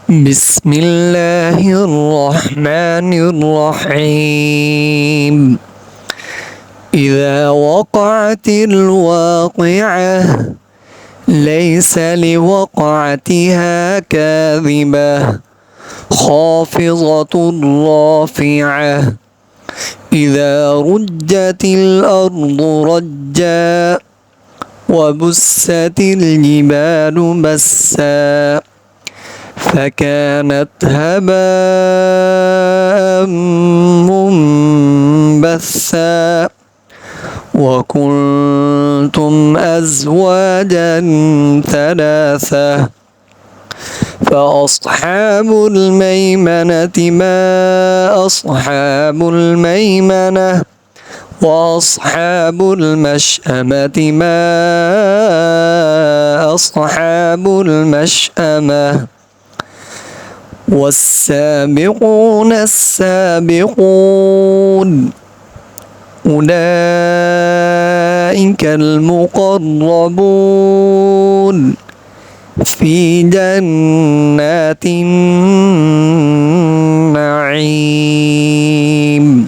بسم الله الرحمن الرحيم. إذا وقعت الواقعة ليس لوقعتها كاذبة خافضة رافعة إذا رجت الأرض رجا وبست الجبال بسا فكانت هباء منبثا وكنتم أزواجا ثلاثة فأصحاب الميمنة ما أصحاب الميمنة وأصحاب المشأمة ما أصحاب المشأمة والسابقون السابقون أولئك المقربون في جنات النعيم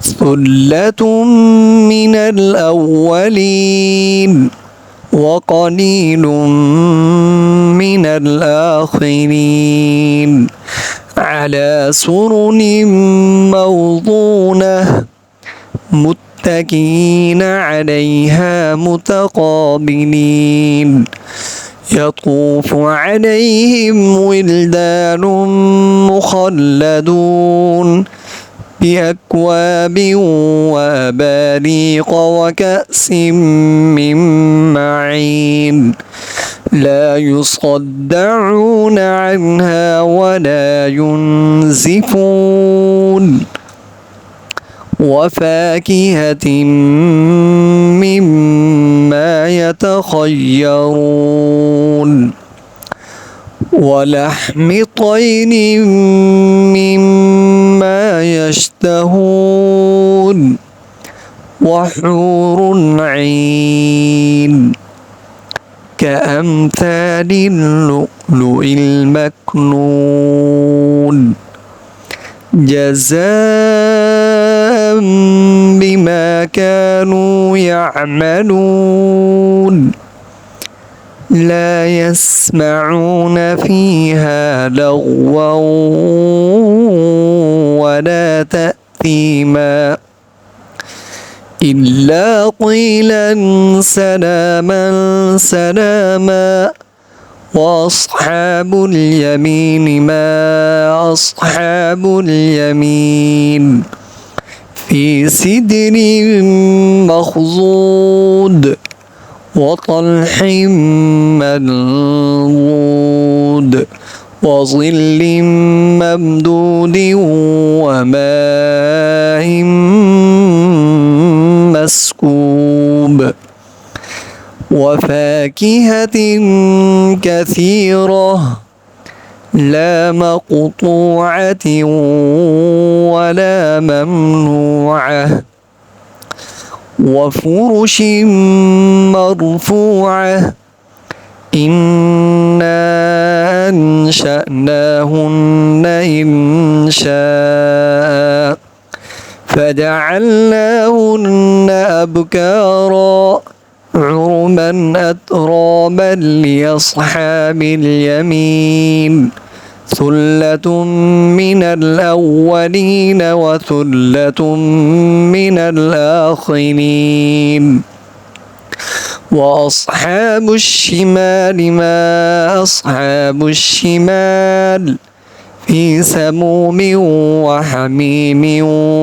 ثلة من الأولين وقليل من الآخرين على سرر موضونة متكئين عليها متقابلين يطوف عليهم ولدان مخلدون بأكواب وأباريق وكأس من معين لا يصدعون عنها ولا ينزفون وفاكهة مما يتخيرون ولحم طير مما يشتهون وحور عين كأمثال اللؤلؤ المكنون جزاء بما كانوا يعملون لا يسمعون فيها لغوا ولا تأثيما إلا قيلا سلاما سلاما وأصحاب اليمين ما أصحاب اليمين في سدر مخضود وطلح منضود وظل ممدود وماء مسكوب وفاكهة كثيرة لا مقطوعة ولا ممنوعة وفرش مرفوعة إنا أنشأناهن إنشاء فجعلناهن أبكارا عربا أترابا لأصحاب اليمين ثلة من الأولين وثلة من الآخرين وأصحاب الشمال ما أصحاب الشمال في سموم وحميم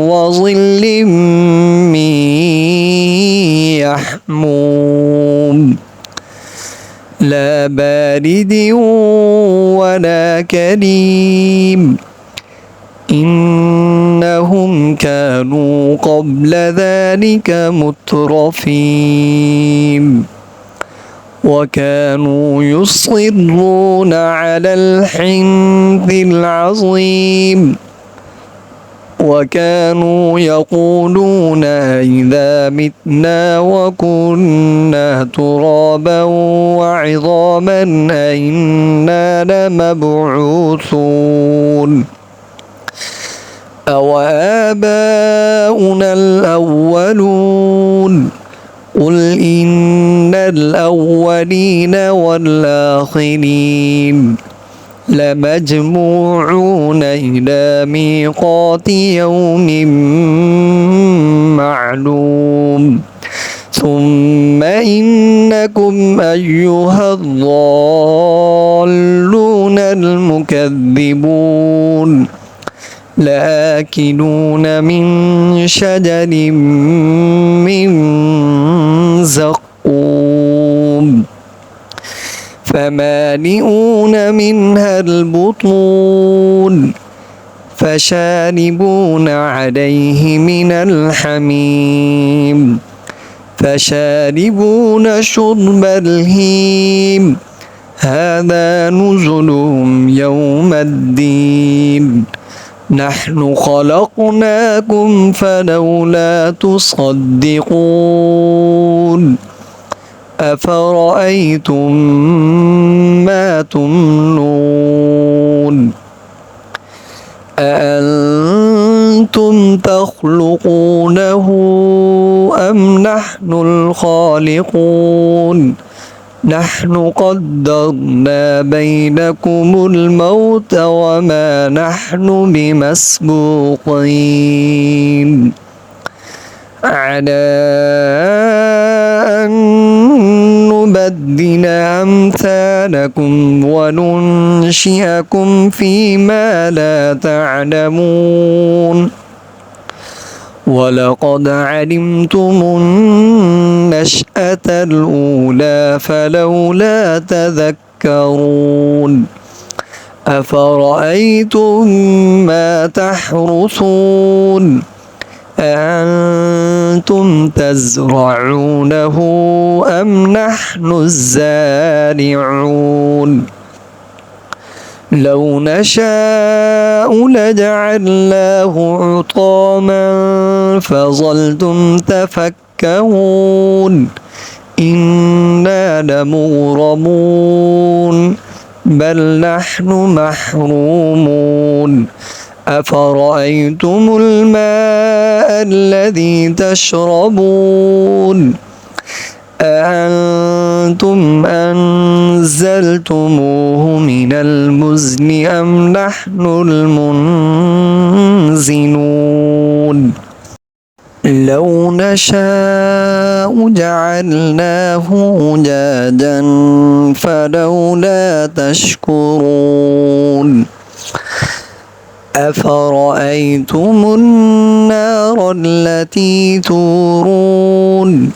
وظل من يحموم لا بارد ولا كريم إنهم كانوا قبل ذلك مترفين وكانوا يصرون على الحنث العظيم وكانوا يقولون إذا متنا وكنا ترابا وعظاما أئنا لمبعوثون أو آباؤنا الأولون قل إن الأولين والآخرين لمجموعون إلى ميقات يوم معلوم ثم إنكم أيها الضالون المكذبون لآكلون من شجر من زقوم فمالئون منها البطون فشاربون عليه من الحميم فشاربون شرب الهيم هذا نزلهم يوم الدين نحن خلقناكم فلولا تصدقون أفرأيتم ما تمنون أأنتم تخلقونه أم نحن الخالقون نحن قدرنا بينكم الموت وما نحن بمسبوقين على أن نبدل أمثالكم وننشئكم فيما لا تعلمون ولقد علمتم النشأة الأولى فلولا تذكرون أفرأيتم ما تحرثون أأنتم تزرعونه أم نحن الزارعون لو نشاء لجعلناه حطاما فظلتم تفكهون إنا لمغرمون بل نحن محرومون أفرأيتم الماء الذي تشربون أأنتم أنزلتموه من المزن أم نحن المنزلون لو نشاء جعلناه أجاجا فلولا تشكرون أفرأيتم النار التي تورون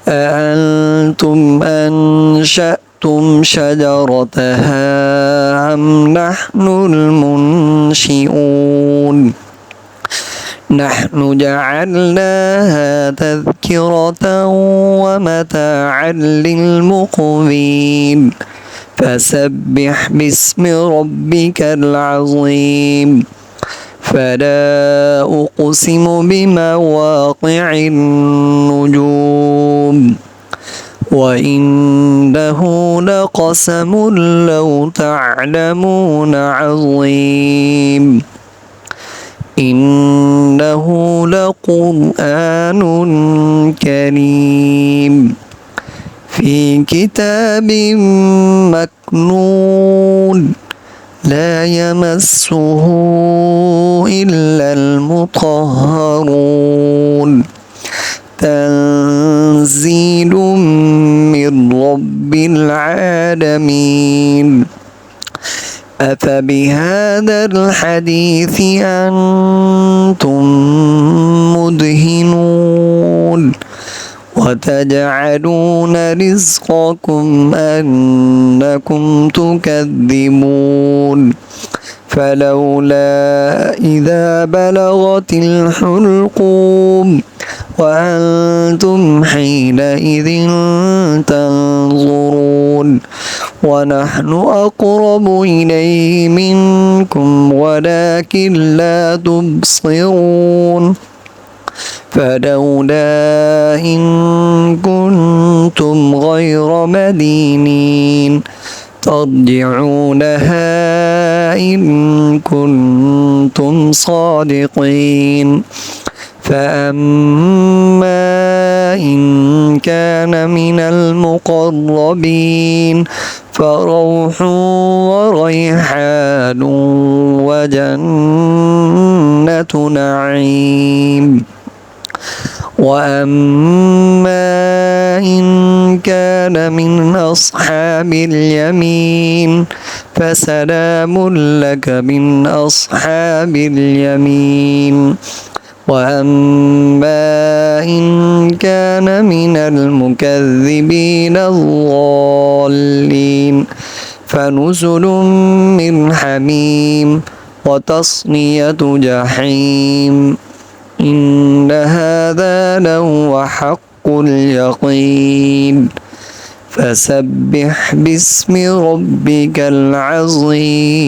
أأنتم أنشأتم شجرتها أم نحن المنشئون نحن جعلناها تذكرة ومتاعا للمقوين فسبح باسم ربك العظيم فلا أقسم بمواقع النجوم وإنه لقسم لو تعلمون عظيم إنه لقرآن كريم في كتاب مكنون لا يمسه إلا المطهرون تنزيل من رب العالمين أفبهذا الحديث أنتم مدهنون وتجعلون رزقكم أنكم تكذبون فلولا إذا بلغت الحلقوم وأنتم حينئذ تنظرون ونحن أقرب إليه منكم ولكن لا تبصرون فلولا إن كنتم غير مدينين ترجعونها إن كنتم صادقين فأما إن كان من المقربين فروح وريحان وجنة نعيم وأما إن كان من أصحاب اليمين فسلام لك من أصحاب اليمين وأما إن كان من المكذبين الضالين فنزل من حميم وتصلية جحيم إن هذا لهو حق اليقين فسبح باسم ربك العظيم.